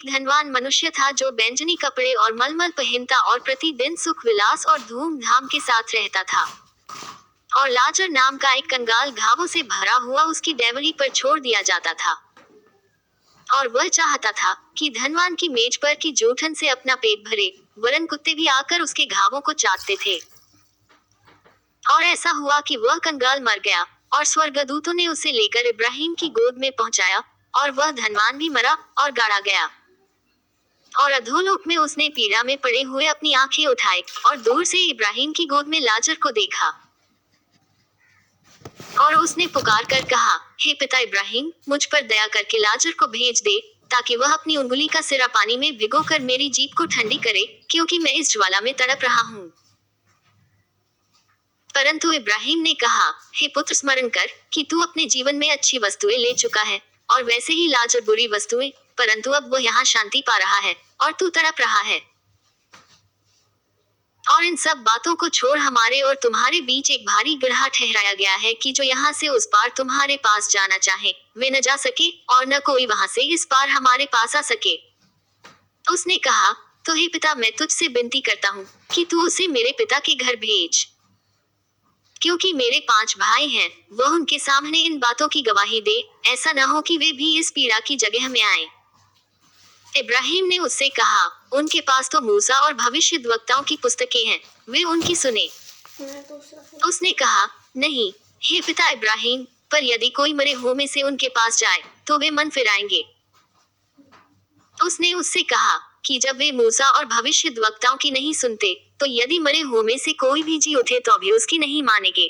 एक धनवान मनुष्य था जो बैंजनी कपड़े और मलमल पहनता और प्रतिदिन सुख विलास और धूमधाम के साथ रहता था। और लाजर नाम का एक कंगाल घावों से भरा हुआ उसकी डेवली पर छोड़ दिया जाता था। और वह चाहता था कि धनवान की मेज पर की जूठन से अपना पेट भरे, वरन कुत्ते भी आकर उसके घावों को चाटते थे। और ऐसा हुआ कि वह कंगाल मर गया और स्वर्गदूतों ने उसे लेकर इब्राहिम की गोद में पहुंचाया, और वह धनवान भी मरा और गाड़ा गया। और अधोलोक में उसने पीड़ा में पड़े हुए अपनी आंखें उठाई और दूर से इब्राहिम की गोद में लाजर को देखा। और उसने पुकार कर कहा, हे पिता इब्राहिम, मुझ पर दया करके लाजर को भेज दे, ताकि वह अपनी उंगली का सिरा पानी में भिगोकर मेरी जीभ को ठंडी करे, क्योंकि मैं इस ज्वाला में तड़प रहा हूँ। परंतु इब्राहिम ने कहा, हे पुत्र, स्मरण कर कि तू अपने जीवन में अच्छी वस्तुएं ले चुका है, और वैसे ही लाजर बुरी वस्तुएं, परंतु अब वह यहाँ शांति पा रहा है और तू तड़प रहा है। और इन सब बातों को छोड़ हमारे और तुम्हारे बीच एक भारी गड्ढा ठहराया गया है कि जो यहाँ से उस पार तुम्हारे पास जाना चाहे वे न जा सके, और न कोई वहां से इस पार हमारे पास आ सके। उसने कहा, तो हे पिता, मैं तुझसे विनती करता हूँ कि तू उसे मेरे पिता के घर भेज, क्योंकि मेरे 5 भाई हैं। वह उनके सामने इन बातों की गवाही दे, ऐसा न हो कि वे भी इस पीड़ा की जगह में आए। इब्राहिम ने उससे कहा, उनके पास तो मूसा और भविष्यद्वक्ताओं की पुस्तकें हैं, वे उनकी सुने। उसने कहा, नहीं हे पिता इब्राहिम, पर यदि कोई मरे हुए में से उनके पास जाए तो वे मन फिराएंगे। उसने उससे कहा कि जब वे मूसा और भविष्यद्वक्ताओं की नहीं सुनते, तो यदि मरे हुए में से कोई भी जी उठे तो भी उसकी नहीं मानेंगे।